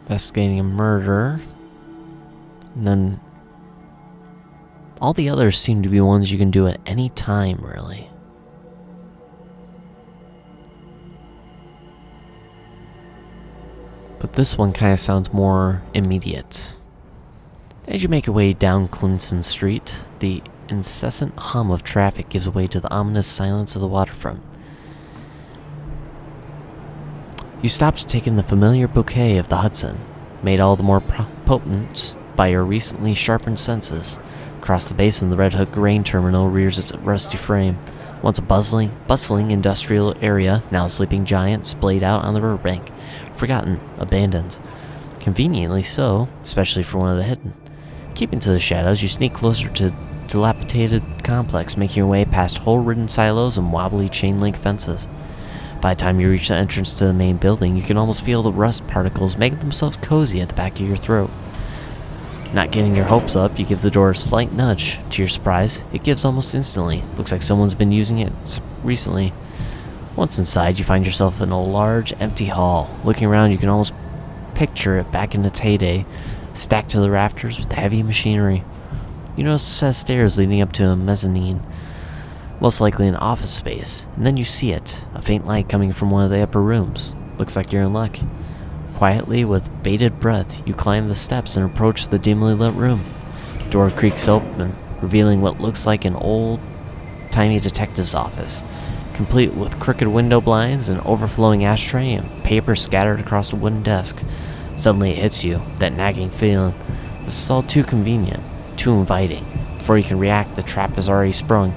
Investigating a murder. And then all the others seem to be ones you can do at any time, really. But this one kind of sounds more immediate. As you make your way down Clinton Street, the incessant hum of traffic gives way to the ominous silence of the waterfront. You stop to take in the familiar bouquet of the Hudson, made all the more potent by your recently sharpened senses. Across the basin, the Red Hook grain terminal rears its rusty frame. Once a bustling industrial area, now a sleeping giant splayed out on the riverbank. Forgotten, abandoned. Conveniently so, especially for one of the hidden. Keeping to the shadows, you sneak closer to the dilapidated complex, making your way past hole-ridden silos and wobbly chain-link fences. By the time you reach the entrance to the main building, you can almost feel the rust particles making themselves cozy at the back of your throat. Not getting your hopes up, you give the door a slight nudge. To your surprise, it gives almost instantly. Looks like someone's been using it recently. Once inside, you find yourself in a large, empty hall. Looking around, you can almost picture it back in its heyday, stacked to the rafters with heavy machinery. You notice a set of stairs leading up to a mezzanine, most likely an office space, and then you see it, a faint light coming from one of the upper rooms. Looks like you're in luck. Quietly, with bated breath, you climb the steps and approach the dimly lit room. The door creaks open, revealing what looks like an old-timey detective's office, complete with crooked window blinds, an overflowing ashtray, and paper scattered across the wooden desk. Suddenly it hits you, that nagging feeling. This is all too convenient, too inviting. Before you can react, the trap is already sprung.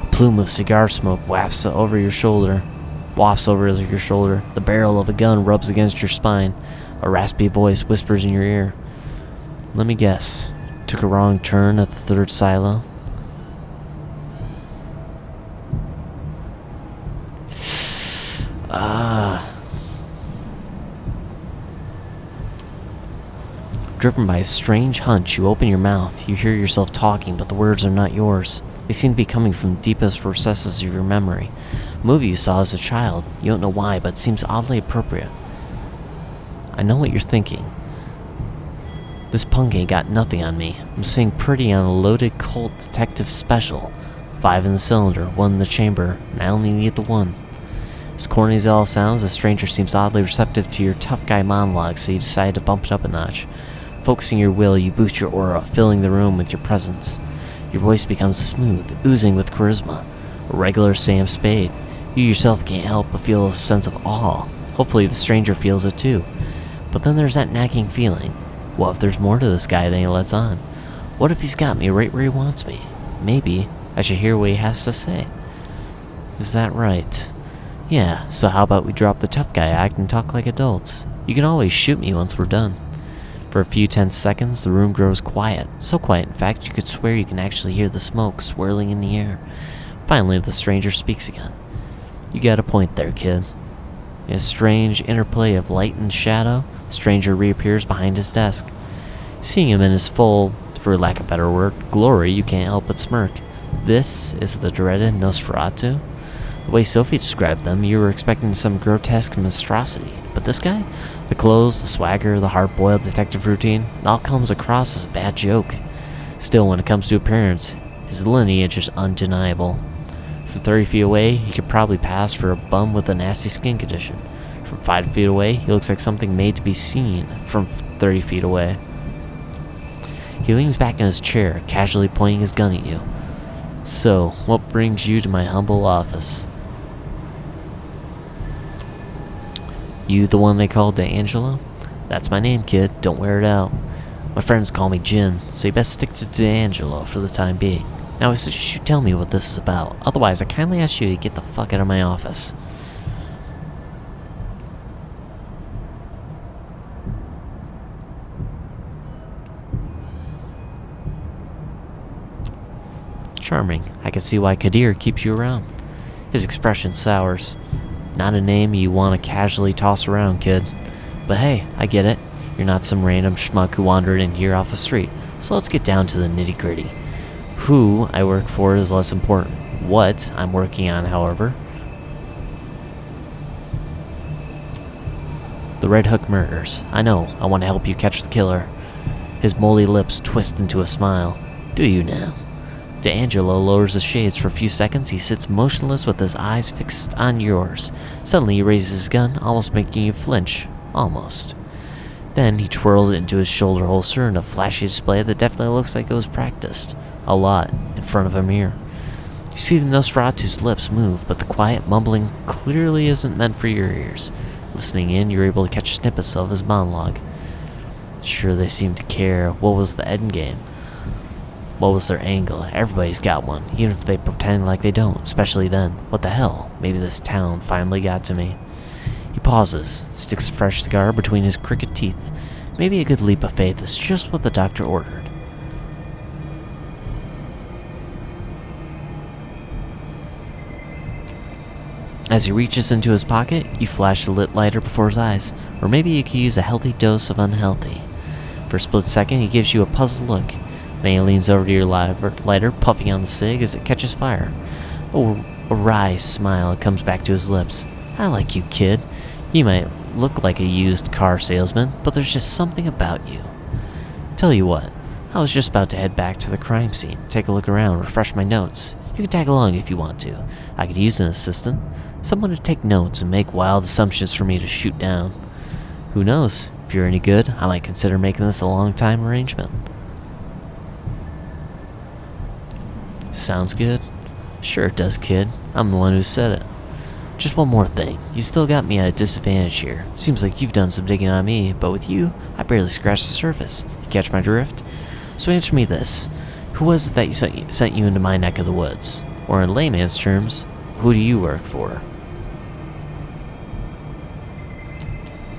A plume of cigar smoke wafts over your shoulder. The barrel of a gun rubs against your spine. A raspy voice whispers in your ear. Let me guess. Took a wrong turn at the third silo? Driven by a strange hunch, you open your mouth. You hear yourself talking, but the words are not yours. They seem to be coming from the deepest recesses of your memory. A movie you saw as a child. You don't know why, but it seems oddly appropriate. I know what you're thinking. This punk ain't got nothing on me. I'm sitting pretty on a loaded Colt detective special. 5 in the cylinder, 1 in the chamber, and I only need the 1. As corny as it all sounds, the stranger seems oddly receptive to your tough guy monologue, so you decide to bump it up a notch. Focusing your will, you boost your aura, filling the room with your presence. Your voice becomes smooth, oozing with charisma. A regular Sam Spade. You yourself can't help but feel a sense of awe. Hopefully the stranger feels it too. But then there's that nagging feeling. What if there's more to this guy than he lets on? What if he's got me right where he wants me? Maybe I should hear what he has to say. Is that right? Yeah, so how about we drop the tough guy act and talk like adults? You can always shoot me once we're done. For a few tense seconds, the room grows quiet. So quiet, in fact, you could swear you can actually hear the smoke swirling in the air. Finally, the stranger speaks again. You got a point there, kid. In a strange interplay of light and shadow, the stranger reappears behind his desk. Seeing him in his full, for lack of a better word, glory, you can't help but smirk. This is the dreaded Nosferatu? The way Sophie described them, you were expecting some grotesque monstrosity. But this guy? The clothes, the swagger, the hard-boiled detective routine, it all comes across as a bad joke. Still, when it comes to appearance, his lineage is undeniable. From 30 feet away, he could probably pass for a bum with a nasty skin condition. From 5 feet away, he looks like something made to be seen from 30 feet away. He leans back in his chair, casually pointing his gun at you. So, what brings you to my humble office? You the one they call D'Angelo? That's my name, kid. Don't wear it out. My friends call me Jin, so you best stick to D'Angelo for the time being. Now I suggest you tell me what this is about. Otherwise, I kindly ask you to get the fuck out of my office. Charming. I can see why Kadir keeps you around. His expression sours. Not a name you want to casually toss around, kid. But hey, I get it. You're not some random schmuck who wandered in here off the street, so let's get down to the nitty-gritty. Who I work for is less important. What I'm working on, however. The Red Hook murders. I know, I want to help you catch the killer. His moldy lips twist into a smile. Do you now? D'Angelo lowers his shades for a few seconds. He sits motionless with his eyes fixed on yours. Suddenly he raises his gun, almost making you flinch. Almost. Then he twirls it into his shoulder holster in a flashy display that definitely looks like it was practiced. A lot, in front of a mirror. You see the Nosferatu's lips move, but the quiet mumbling clearly isn't meant for your ears. Listening in, you're able to catch snippets of his monologue. Sure, they seem to care. What was the end game? What was their angle? Everybody's got one, even if they pretend like they don't, especially then. What the hell? Maybe this town finally got to me. He pauses, sticks a fresh cigar between his crooked teeth. Maybe a good leap of faith is just what the doctor ordered. As he reaches into his pocket, you flash the lit lighter before his eyes, or maybe you could use a healthy dose of unhealthy. For a split second, he gives you a puzzled look. Then he leans over to your lighter, puffing on the cig as it catches fire. A wry smile comes back to his lips. I like you, kid. You might look like a used car salesman, but there's just something about you. Tell you what, I was just about to head back to the crime scene, take a look around, refresh my notes. You can tag along if you want to. I could use an assistant. Someone to take notes and make wild assumptions for me to shoot down. Who knows? If you're any good, I might consider making this a long-time arrangement. Sounds good? Sure it does, kid. I'm the one who said it. Just one more thing. You still got me at a disadvantage here. Seems like you've done some digging on me, but with you, I barely scratched the surface. You catch my drift? So answer me this. Who was it that sent you into my neck of the woods? Or in layman's terms, who do you work for?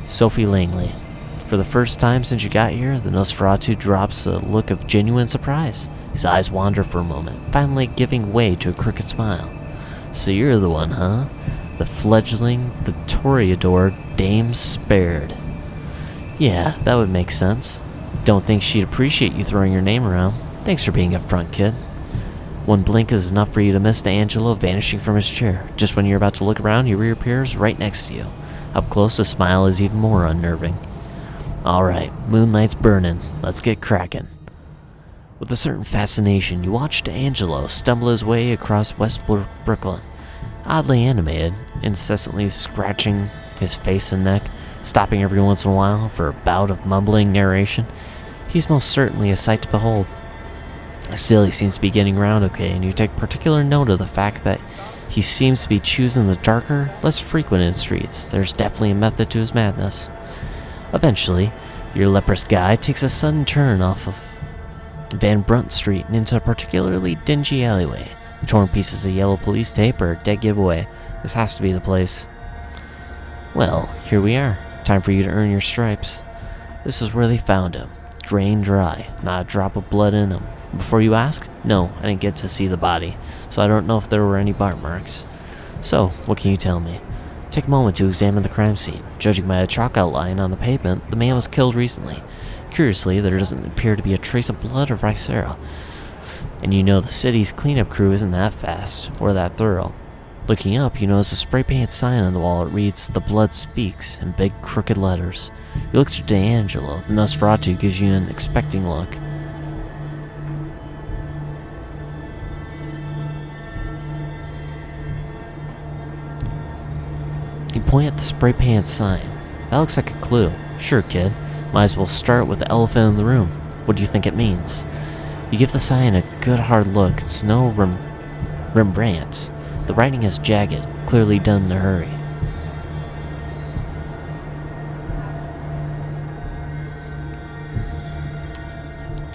Sophie Langley. For the first time since you got here, the Nosferatu drops a look of genuine surprise. His eyes wander for a moment, finally giving way to a crooked smile. So you're the one, huh? The fledgling, the Toreador Dame Spared. Yeah, that would make sense. Don't think she'd appreciate you throwing your name around. Thanks for being upfront, kid. One blink is enough for you to miss D'Angelo vanishing from his chair. Just when you're about to look around, he reappears right next to you. Up close, the smile is even more unnerving. Alright, moonlight's burning. Let's get cracking. With a certain fascination, you watch D'Angelo stumble his way across West Brooklyn. Oddly animated, incessantly scratching his face and neck, stopping every once in a while for a bout of mumbling narration. He's most certainly a sight to behold. Still, he seems to be getting around okay, and you take particular note of the fact that he seems to be choosing the darker, less frequented streets. There's definitely a method to his madness. Eventually, your leprous guy takes a sudden turn off of Van Brunt Street and into a particularly dingy alleyway. The torn pieces of yellow police tape are a dead giveaway. This has to be the place. Well, here we are. Time for you to earn your stripes. This is where they found him. Drained dry, not a drop of blood in him. Before you ask, no, I didn't get to see the body, so I don't know if there were any bite marks. So, what can you tell me? Take a moment to examine the crime scene. Judging by a chalk outline on the pavement, the man was killed recently. Curiously, there doesn't appear to be a trace of blood or viscera. And you know the city's cleanup crew isn't that fast, or that thorough. Looking up, you notice a spray-painted sign on the wall. It reads, "The Blood Speaks," in big crooked letters. You look to D'Angelo. The Nosferatu gives you an expecting look. You point at the spray-painted sign. That looks like a clue. Sure, kid. Might as well start with the elephant in the room. What do you think it means? You give the sign a good hard look. It's no Rembrandt. The writing is jagged, clearly done in a hurry.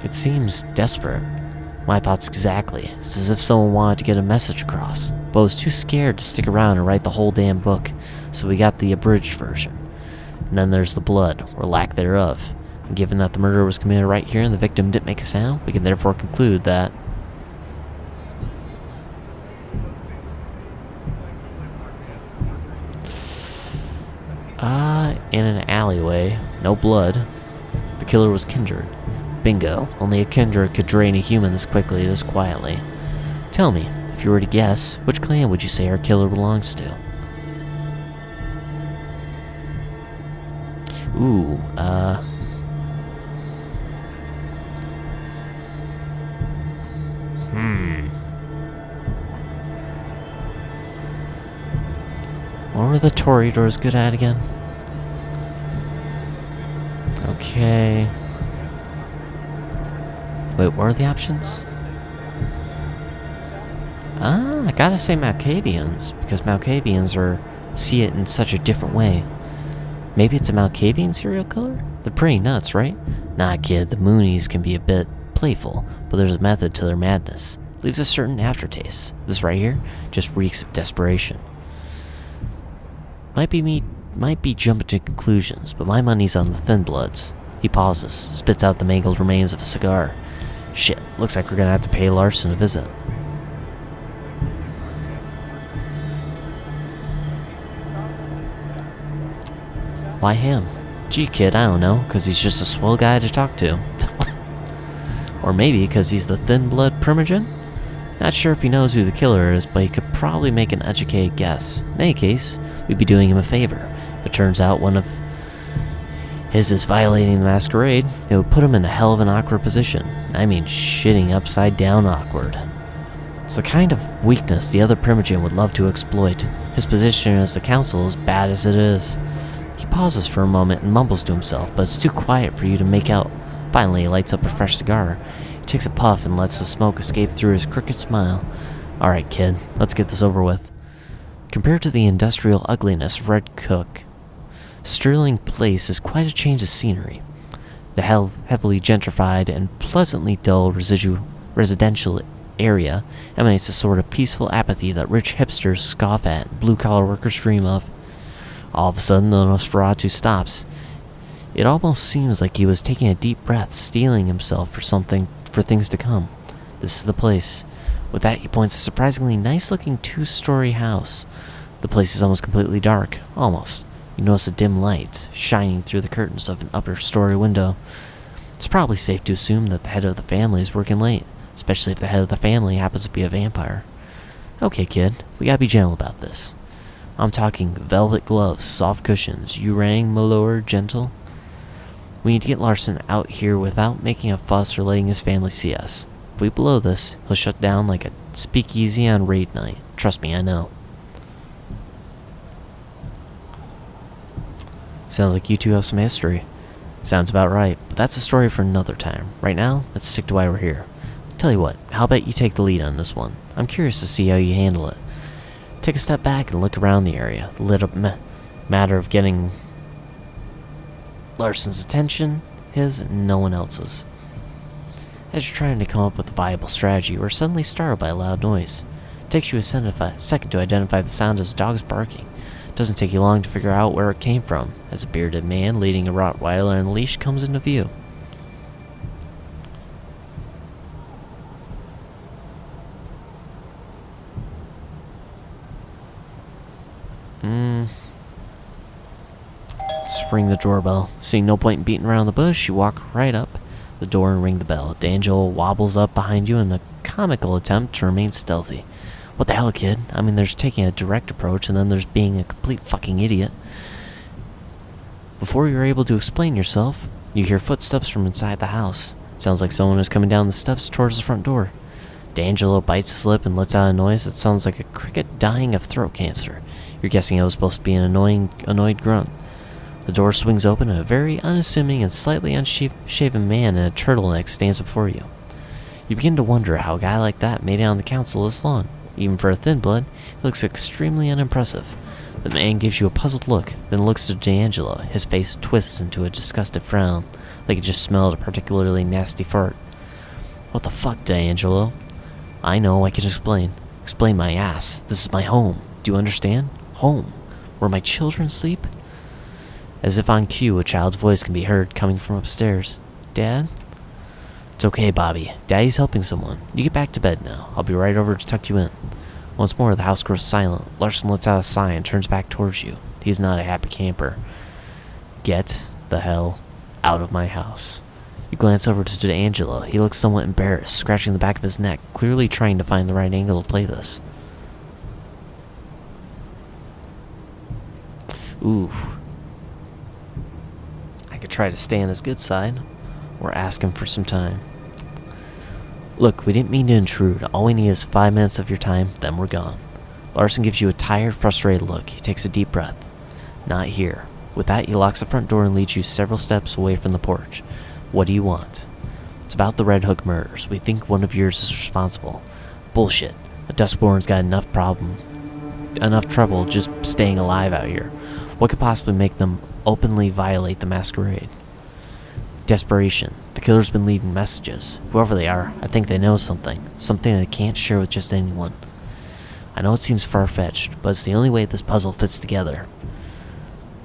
It seems desperate. My thoughts exactly. It's as if someone wanted to get a message across, but was too scared to stick around and write the whole damn book, so we got the abridged version. And then there's the blood, or lack thereof. And given that the murder was committed right here and the victim didn't make a sound, we can therefore conclude that in an alleyway, no blood, killer was kindred. Bingo, only a kindred could drain a human this quickly, this quietly. Tell me, if you were to guess, which clan would you say our killer belongs to? Ooh, What were the Toreadors good at again? Okay. Wait, what are the options? I gotta say Malkavians, because Malkavians see it in such a different way. Maybe it's a Malkavian serial killer? They're pretty nuts, right? Nah, kid, the Moonies can be a bit playful, but there's a method to their madness. It leaves a certain aftertaste. This right here just reeks of desperation. Might be jumping to conclusions, but my money's on the Thin Bloods. He pauses, spits out the mangled remains of a cigar. Shit, looks like we're gonna have to pay Larson a visit. Why him? Gee, kid, I don't know, because he's just a swell guy to talk to. Or maybe because he's the Thin Blood Primogen? Not sure if he knows who the killer is, but he could probably make an educated guess. In any case, we'd be doing him a favor. If it turns out one of his is violating the masquerade, it would put him in a hell of an awkward position. I mean, shitting upside down awkward. It's the kind of weakness the other Primogen would love to exploit. His position as the council is bad as it is. He pauses for a moment and mumbles to himself, but it's too quiet for you to make out. Finally, he lights up a fresh cigar. He takes a puff and lets the smoke escape through his crooked smile. Alright, kid, let's get this over with. Compared to the industrial ugliness of Red Cook, Sterling Place is quite a change of scenery. The heavily gentrified and pleasantly dull residential area emanates a sort of peaceful apathy that rich hipsters scoff at and blue-collar workers dream of. All of a sudden, the Nosferatu stops. It almost seems like he was taking a deep breath, steeling himself for things to come. This is the place. With that, he points a surprisingly nice-looking two-story house. The place is almost completely dark. Almost. You notice a dim light shining through the curtains of an upper-story window. It's probably safe to assume that the head of the family is working late, especially if the head of the family happens to be a vampire. Okay, kid, we gotta be gentle about this. I'm talking velvet gloves, soft cushions. You rang, my lord, gentle? We need to get Larson out here without making a fuss or letting his family see us. If we blow this, he'll shut down like a speakeasy on raid night. Trust me, I know. Sounds like you two have some history. Sounds about right, but that's a story for another time. Right now, let's stick to why we're here. Tell you what, how about you take the lead on this one? I'm curious to see how you handle it. Take a step back and look around the area. The little matter of getting Larson's attention, his and no one else's. As you're trying to come up with a viable strategy, you are suddenly startled by a loud noise. It takes you a second to identify the sound as dogs barking. It doesn't take you long to figure out where it came from, as a bearded man leading a Rottweiler on a leash comes into view. Let's ring the doorbell. Seeing no point in beating around the bush, you walk right up the door and ring the bell. D'Angelo wobbles up behind you in a comical attempt to remain stealthy. What the hell, kid? I mean, there's taking a direct approach, and then there's being a complete fucking idiot. Before you're able to explain yourself, you hear footsteps from inside the house. It sounds like someone is coming down the steps towards the front door. D'Angelo bites his lip and lets out a noise that sounds like a cricket dying of throat cancer. You're guessing it was supposed to be an annoyed grunt. The door swings open and a very unassuming and slightly unshaven man in a turtleneck stands before you. You begin to wonder how a guy like that made it on the council this long. Even for a thin blood, he looks extremely unimpressive. The man gives you a puzzled look, then looks to D'Angelo. His face twists into a disgusted frown, like he just smelled a particularly nasty fart. What the fuck, D'Angelo? I know, I can explain. Explain my ass. This is my home. Do you understand? Home. Where my children sleep? As if on cue, a child's voice can be heard coming from upstairs. Dad? It's okay, Bobby. Daddy's helping someone. You get back to bed now. I'll be right over to tuck you in. Once more, the house grows silent. Larson lets out a sigh and turns back towards you. He's not a happy camper. Get the hell out of my house. You glance over to Angelo. He looks somewhat embarrassed, scratching the back of his neck, clearly trying to find the right angle to play this. Ooh. I could try to stay on his good side, or ask him for some time. Look, we didn't mean to intrude. All we need is 5 minutes of your time, then we're gone. Larson gives you a tired, frustrated look. He takes a deep breath. Not here. With that, he locks the front door and leads you several steps away from the porch. What do you want? It's about the Red Hook murders. We think one of yours is responsible. Bullshit. The Dustborn's got enough trouble just staying alive out here. What could possibly make them openly violate the masquerade? Desperation. The killer's been leaving messages. Whoever they are, I think they know something. Something they can't share with just anyone. I know it seems far-fetched, but it's the only way this puzzle fits together.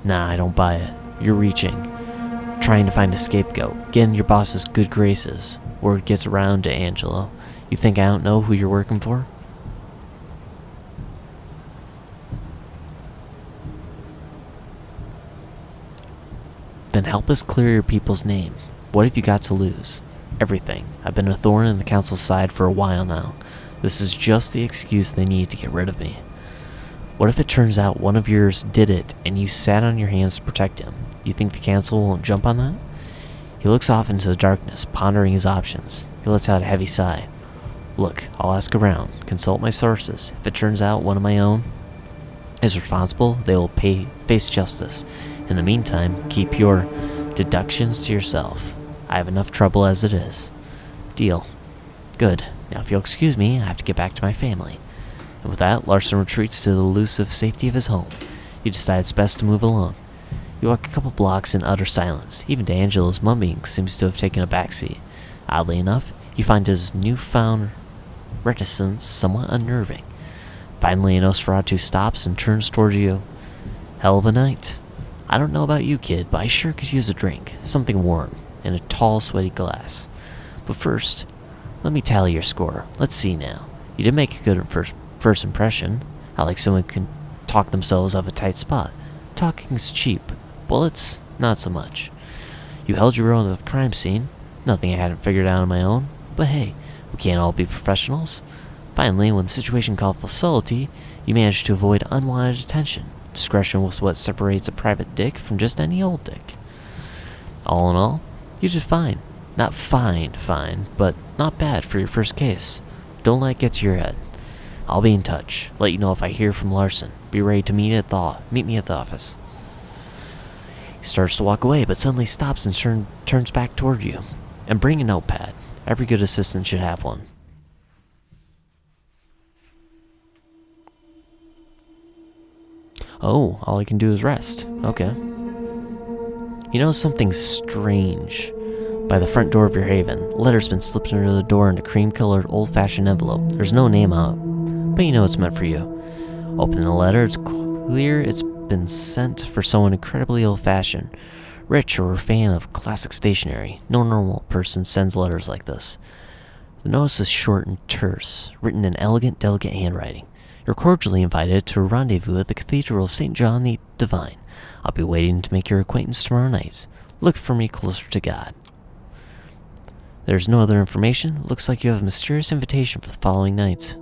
Nah, I don't buy it. You're reaching. Trying to find a scapegoat. Get in your boss's good graces. Word gets around to Angelo. You think I don't know who you're working for? Then help us clear your people's name. What have you got to lose? Everything. I've been a thorn in the council's side for a while now. This is just the excuse they need to get rid of me. What if it turns out one of yours did it and you sat on your hands to protect him? You think the council won't jump on that? He looks off into the darkness, pondering his options. He lets out a heavy sigh. Look, I'll ask around, consult my sources. If it turns out one of my own is responsible, they will face justice. In the meantime, keep your deductions to yourself. I have enough trouble as it is. Deal. Good. Now if you'll excuse me, I have to get back to my family. And with that, Larson retreats to the elusive safety of his home. You decide it's best to move along. You walk a couple blocks in utter silence. Even D'Angelo's mumbling seems to have taken a backseat. Oddly enough, you find his newfound reticence somewhat unnerving. Finally, Nosferatu stops and turns towards you. Hell of a night. I don't know about you, kid, but I sure could use a drink. Something warm, in a tall, sweaty glass. But first, let me tally your score. Let's see now. You did make a good first impression. I like someone who can talk themselves out of a tight spot. Talking's cheap. Bullets, not so much. You held your own at the crime scene. Nothing I hadn't figured out on my own. But hey, we can't all be professionals. Finally, when the situation called for subtlety, you managed to avoid unwanted attention. Discretion was what separates a private dick from just any old dick. All in all, you did fine. Not fine, but not bad for your first case. Don't let it get to your head. I'll be in touch. Let you know if I hear from Larson. Be ready to meet me at the office. He starts to walk away, but suddenly stops and turns back toward you. And bring a notepad. Every good assistant should have one. Oh, all I can do is rest. Okay. You know something strange. By the front door of your haven, a letter's been slipped under the door in a cream-colored, old-fashioned envelope. There's no name on it, but you know it's meant for you. Opening the letter, it's clear it's been sent for someone incredibly old-fashioned, rich, or a fan of classic stationery. No normal person sends letters like this. The notice is short and terse, written in elegant, delicate handwriting. You're cordially invited to a rendezvous at the Cathedral of St. John the Divine. I'll be waiting to make your acquaintance tomorrow night. Look for me closer to God. There's no other information. Looks like you have a mysterious invitation for the following night.